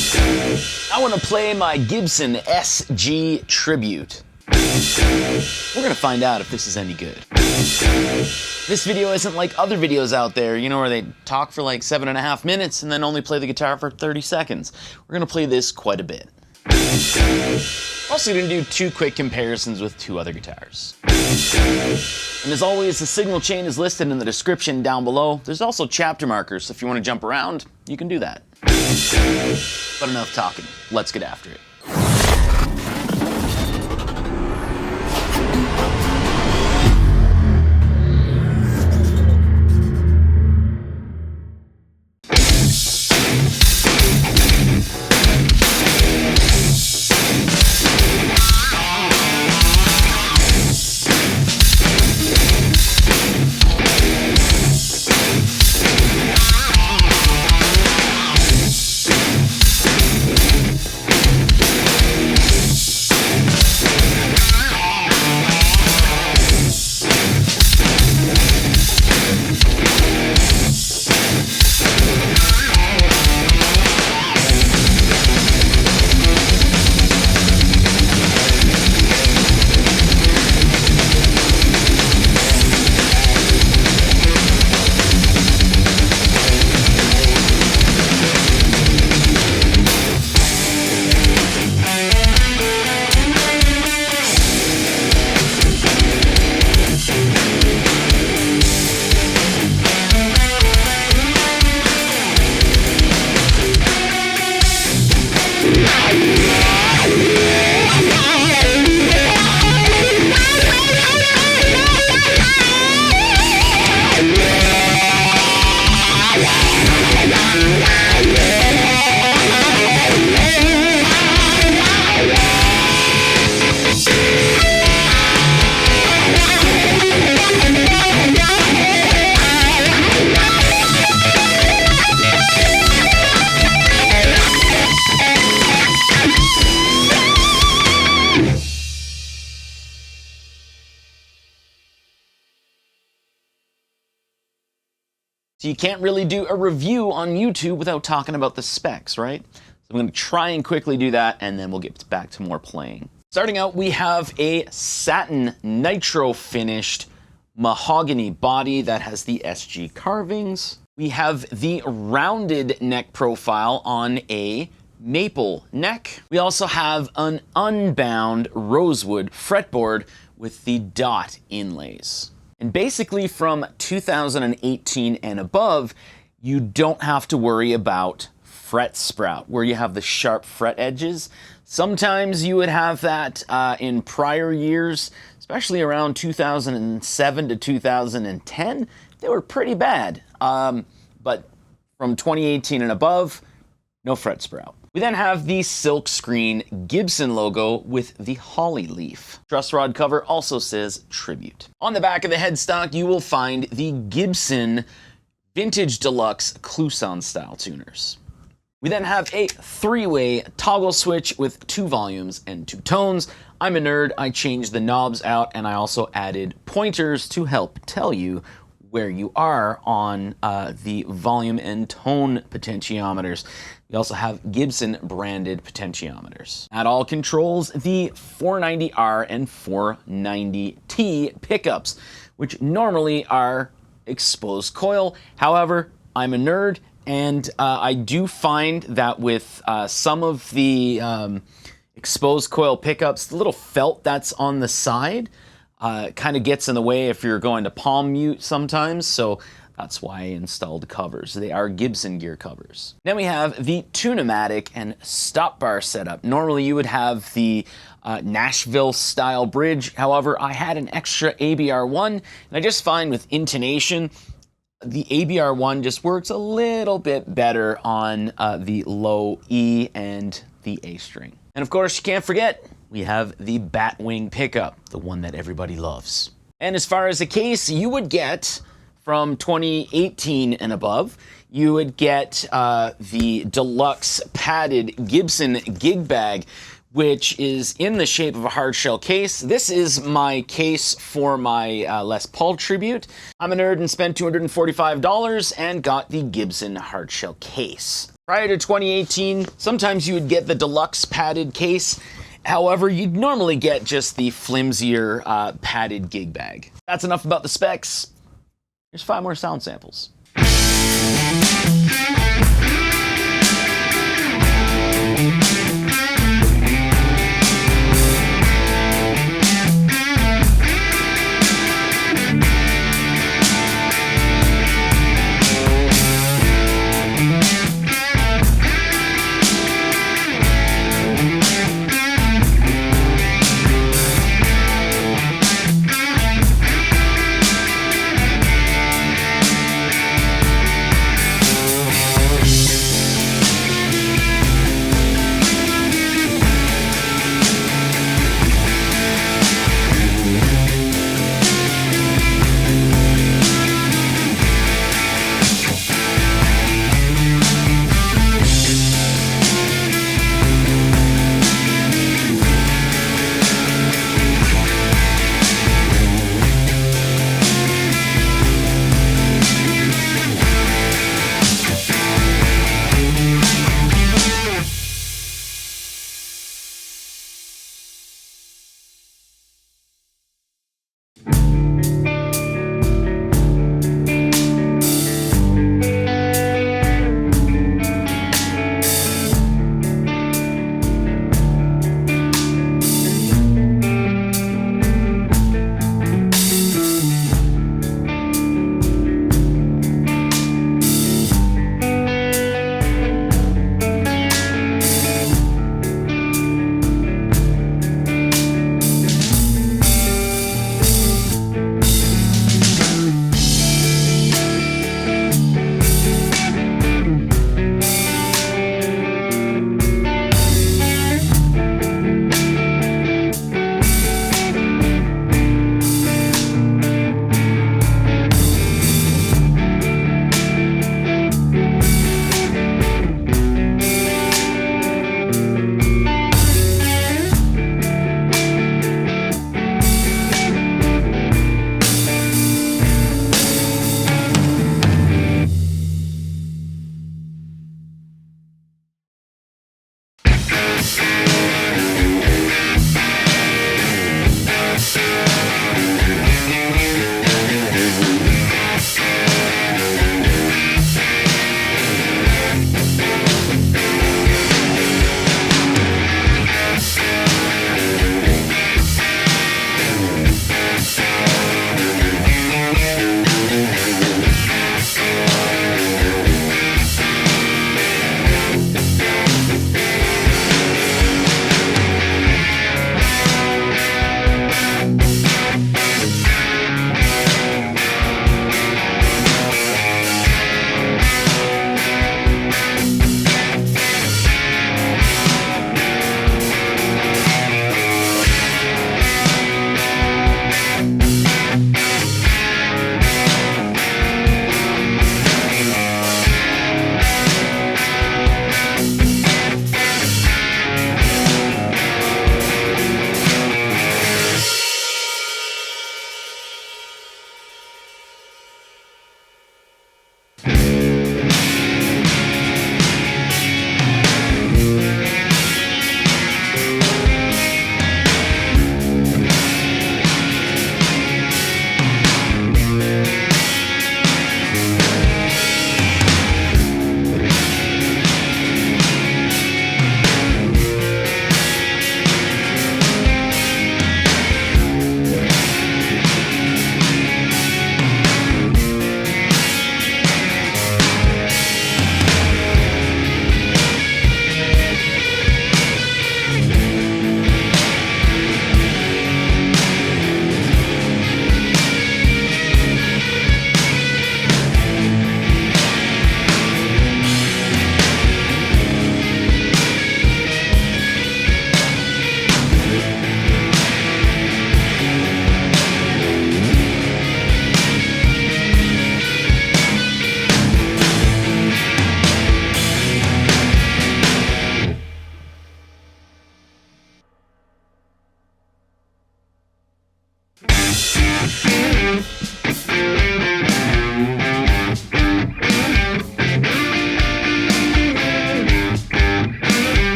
I want to play my Gibson SG Tribute. We're going to find out if this is any good. This video isn't like other videos out there, you know, where they talk for like 7.5 minutes and then only play the guitar for 30 seconds. We're going to play this quite a bit. Also going to do 2 quick comparisons with 2 other guitars. And as always, the signal chain is listed in the description down below. There's also chapter markers, so if you want to jump around, you can do that. But enough talking, let's get after it. So you can't really do a review on YouTube without talking about the specs, right? So I'm going to try and quickly do that, and then we'll get back to more playing. Starting out, we have a satin nitro finished mahogany body that has the SG carvings. We have the rounded neck profile on a maple neck. We also have an unbound rosewood fretboard with the dot inlays. And basically from 2018 and above, you don't have to worry about fret sprout, where you have the sharp fret edges. Sometimes you would have that in prior years, especially around 2007 to 2010. They were pretty bad. But from 2018 and above, no fret sprout. We then have the silk screen Gibson logo with the holly leaf. Truss rod cover also says Tribute. On the back of the headstock, you will find the Gibson Vintage Deluxe Clouson style tuners. We then have a 3-way toggle switch with 2 volumes and 2 tones. I'm a nerd, I changed the knobs out, and I also added pointers to help tell you where you are on the volume and tone potentiometers. We also have Gibson branded potentiometers. That all controls the 490R and 490T pickups, which normally are exposed coil. However, I'm a nerd, and I do find that with some of the exposed coil pickups, the little felt that's on the side kind of gets in the way if you're going to palm mute sometimes, so that's why I installed covers. They are Gibson gear covers. Then we have the Tune-o-matic and stop bar setup. Normally you would have the Nashville style bridge. However, I had an extra ABR1, and I just find with intonation, the ABR1 just works a little bit better on the low E and the A string. And of course, you can't forget, we have the Batwing pickup, the one that everybody loves. And as far as the case, you would get, from 2018 and above, you would get the deluxe padded Gibson gig bag, which is in the shape of a hard shell case. This is my case for my Les Paul tribute. I'm a nerd and spent $245 and got the Gibson hard shell case. Prior to 2018, sometimes you would get the deluxe padded case. However, you'd normally get just the flimsier padded gig bag. That's enough about the specs. Here's 5 more sound samples.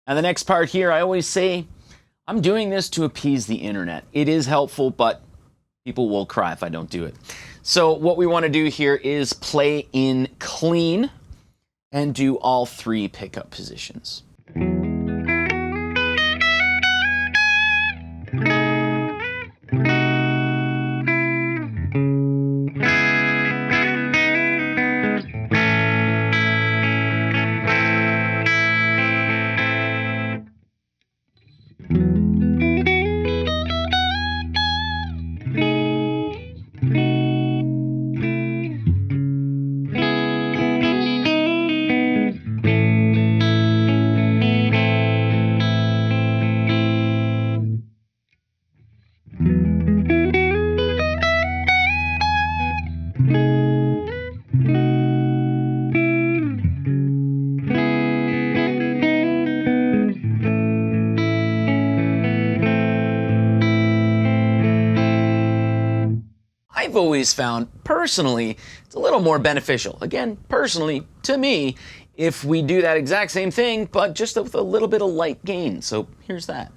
Now the next part here, I always say, I'm doing this to appease the internet. It is helpful, but people will cry if I don't do it. So what we want to do here is play in clean and do all 3 pickup positions. I've always found, personally, it's a little more beneficial, again, personally, to me, if we do that exact same thing, but just with a little bit of light gain. So here's that.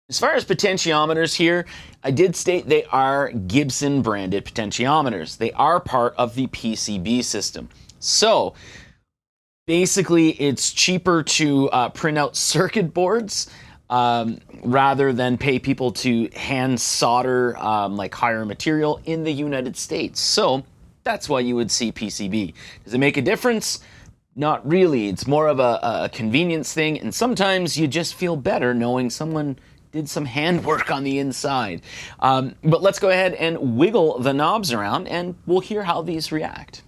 As far as potentiometers here, I did state they are Gibson branded potentiometers. They are part of the PCB system. So basically it's cheaper to print out circuit boards rather than pay people to hand solder like higher material in the United States. So that's why you would see PCB. Does it make a difference? Not really. It's more of a convenience thing, and sometimes you just feel better knowing someone did some handwork on the inside. But let's go ahead and wiggle the knobs around and we'll hear how these react.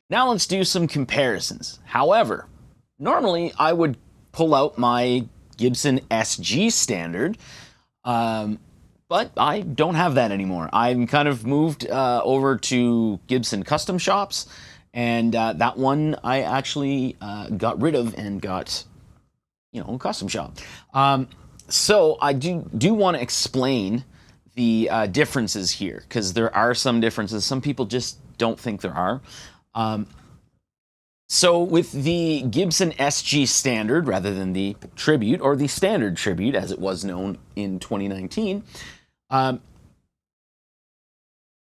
Now let's do some comparisons. However, normally I would pull out my Gibson SG standard, but I don't have that anymore. I'm kind of moved over to Gibson custom shops, and that one I actually got rid of and got you know, a custom shop. So I do want to explain the differences here, because there are some differences. Some people just don't think there are. So with the Gibson SG Standard, rather than the Tribute, or the Standard Tribute as it was known in 2019,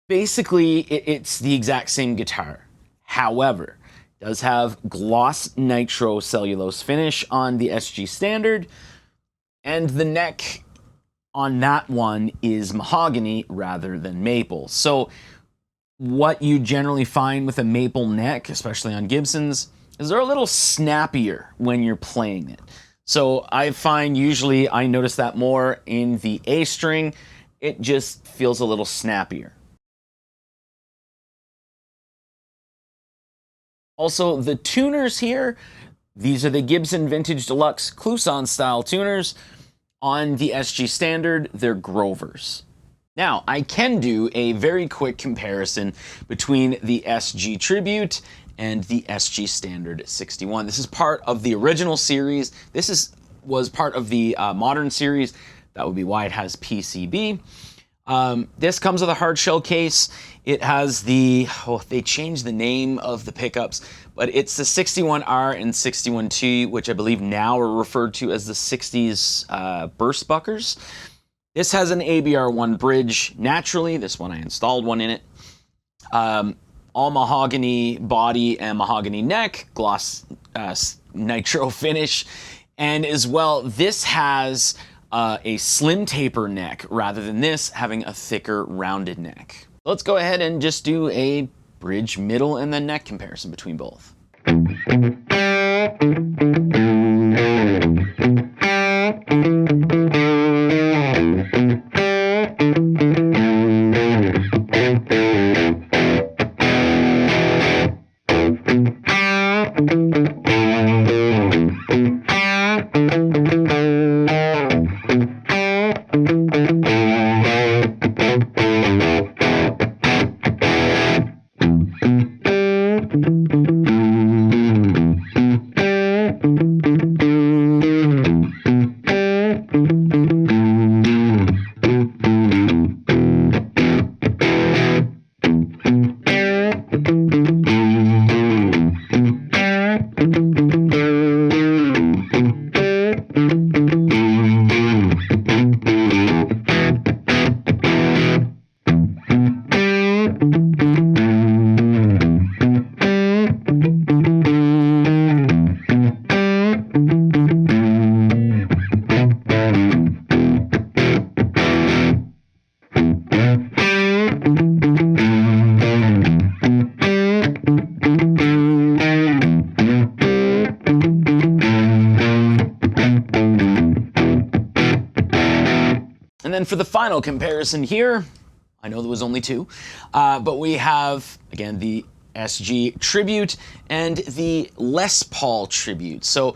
basically it's the exact same guitar. However, it does have gloss nitro cellulose finish on the SG Standard, and the neck on that one is mahogany rather than maple. So what you generally find with a maple neck, especially on Gibsons, is they're a little snappier when you're playing it. So I find usually I notice that more in the A string. It just feels a little snappier. Also, the tuners here, these are the Gibson Vintage Deluxe Clouson style tuners. On the SG Standard, they're Grovers. Now, I can do a very quick comparison between the SG Tribute and the SG Standard 61. This is part of the original series. This was part of the modern series. That would be why it has PCB. This comes with a hard shell case. It has the, they changed the name of the pickups, but it's the 61R and 61T, which I believe now are referred to as the 60s burst buckers. This has an ABR1 bridge naturally. This one I installed one in it. All mahogany body and mahogany neck, gloss nitro finish. And as well, this has a slim taper neck rather than this having a thicker rounded neck. Let's go ahead and just do a bridge, middle, and then neck comparison between both. And then for the final comparison here, I know there was only two, but we have, again, the SG Tribute and the Les Paul Tribute. So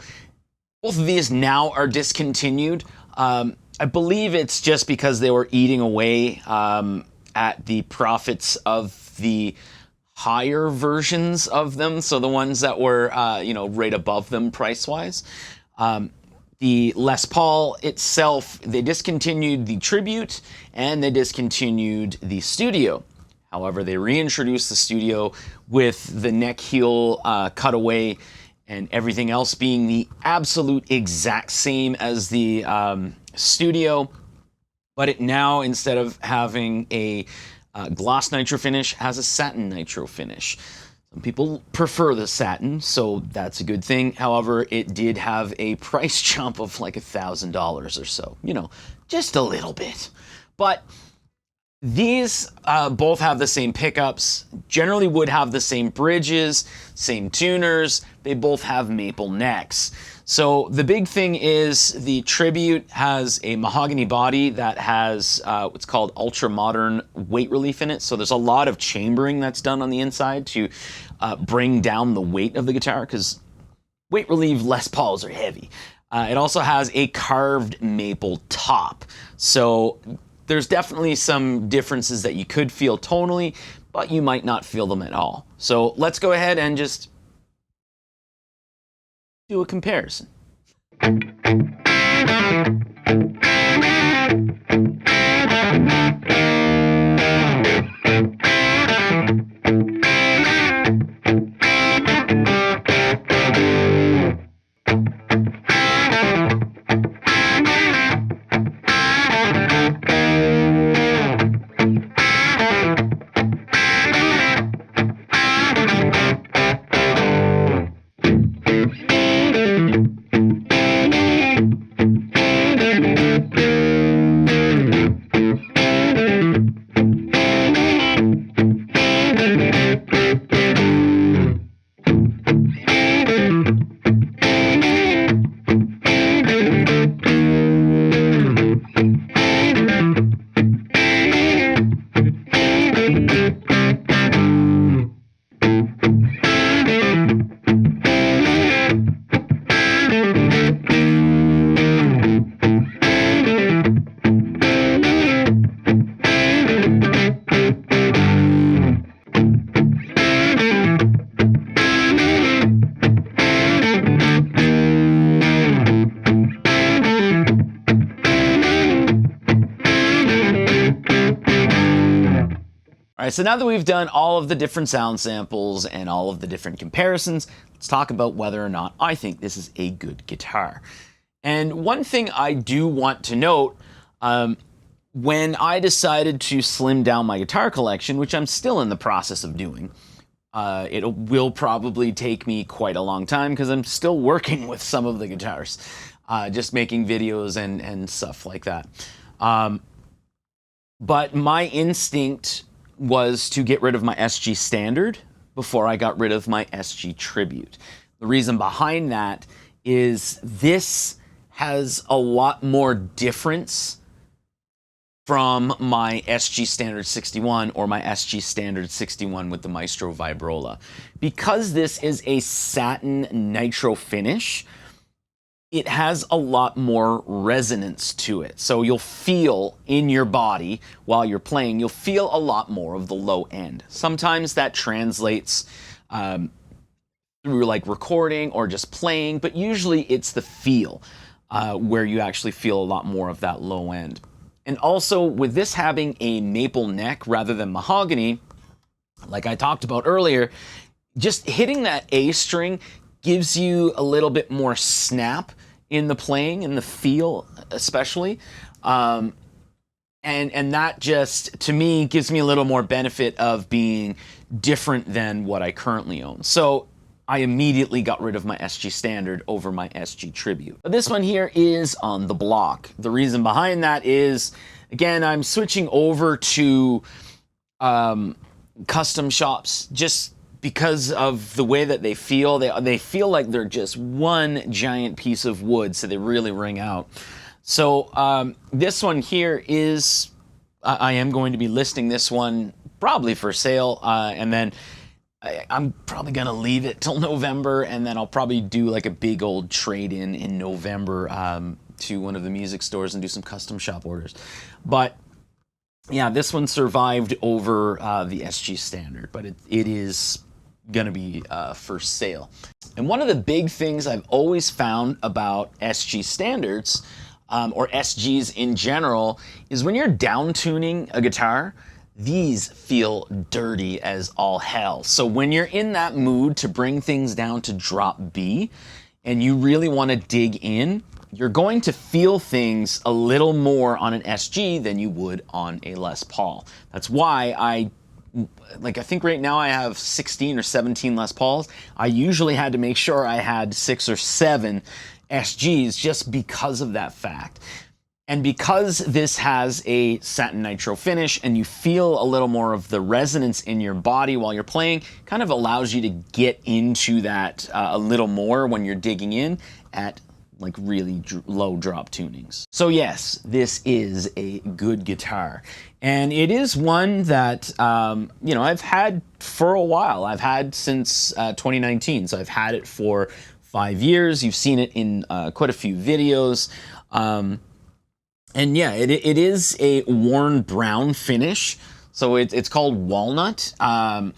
both of these now are discontinued. I believe it's just because they were eating away at the profits of the higher versions of them, so the ones that were, right above them price-wise. The Les Paul itself, they discontinued the Tribute and they discontinued the Studio. However, they reintroduced the Studio with the neck heel cutaway and everything else being the absolute exact same as the Studio. But it now, instead of having a gloss nitro finish, has a satin nitro finish. Some people prefer the satin, so that's a good thing. However, it did have a price jump of like $1,000 or so. Just a little bit. But these both have the same pickups, generally would have the same bridges, same tuners. They both have maple necks. So the big thing is the Tribute has a mahogany body that has what's called ultra modern weight relief in it. So there's a lot of chambering that's done on the inside to bring down the weight of the guitar, because weight relief Les Pauls are heavy. It also has a carved maple top. So there's definitely some differences that you could feel tonally, but you might not feel them at all. So let's go ahead and just do a comparison. All right, so now that we've done all of the different sound samples and all of the different comparisons, let's talk about whether or not I think this is a good guitar. And one thing I do want to note, when I decided to slim down my guitar collection, which I'm still in the process of doing, it will probably take me quite a long time because I'm still working with some of the guitars, just making videos and stuff like that. But my instinct was to get rid of my SG Standard before I got rid of my SG Tribute. The reason behind that is this has a lot more difference from my SG Standard 61 or my SG Standard 61 with the Maestro Vibrola. Because this is a satin nitro finish, it has a lot more resonance to it. So you'll feel in your body while you're playing, you'll feel a lot more of the low end. Sometimes that translates through like recording or just playing, but usually it's the feel where you actually feel a lot more of that low end. And also with this having a maple neck rather than mahogany, like I talked about earlier, just hitting that A string gives you a little bit more snap in the playing and the feel especially. And that just, to me, gives me a little more benefit of being different than what I currently own. So I immediately got rid of my SG Standard over my SG Tribute. But this one here is on the block. The reason behind that is, again, I'm switching over to custom shops just because of the way that they feel. They feel like they're just one giant piece of wood, so they really ring out. So this one here is, I am going to be listing this one probably for sale, and then I'm probably gonna leave it till November, and then I'll probably do like a big old trade-in in November to one of the music stores and do some custom shop orders. But yeah, this one survived over the SG Standard, but it is gonna be for sale. And one of the big things I've always found about SG Standards, or SGs in general, is when you're down tuning a guitar, these feel dirty as all hell. So when you're in that mood to bring things down to drop B, and you really want to dig in, you're going to feel things a little more on an SG than you would on a Les Paul. That's why I think right now I have 16 or 17 Les Pauls. I usually had to make sure I had 6 or 7 SGs just because of that fact. And because this has a satin nitro finish and you feel a little more of the resonance in your body while you're playing, kind of allows you to get into that a little more when you're digging in at like really low drop tunings. So yes, this is a good guitar. And it is one that, you know, I've had for a while. I've had since 2019, so I've had it for 5 years. You've seen it in quite a few videos. And yeah, it is a worn brown finish. So it's called walnut. And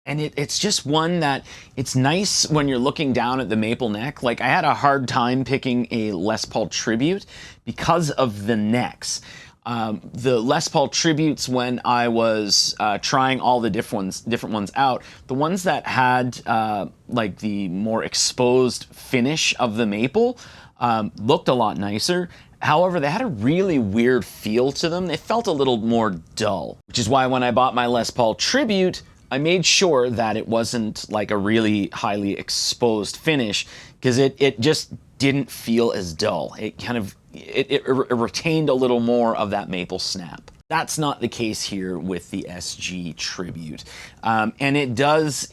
And it's just one that it's nice when you're looking down at the maple neck. Like, I had a hard time picking a Les Paul Tribute because of the necks. The Les Paul Tributes, when I was trying all the different ones out, the ones that had like the more exposed finish of the maple looked a lot nicer. However, they had a really weird feel to them. They felt a little more dull, which is why when I bought my Les Paul Tribute, I made sure that it wasn't like a really highly exposed finish, because it just didn't feel as dull. It kind of, it retained a little more of that maple snap. That's not the case here with the SG Tribute. And it does,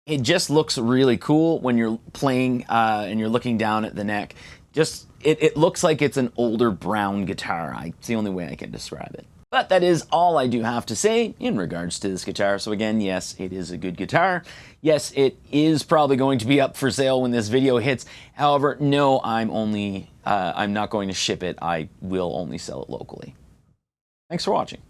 it just looks really cool when you're playing and you're looking down at the neck. Just, it looks like it's an older brown guitar. It's the only way I can describe it. But that is all I do have to say in regards to this guitar. So again, yes, it is a good guitar. Yes, it is probably going to be up for sale when this video hits. However, no, I'm not going to ship it. I will only sell it locally. Thanks for watching.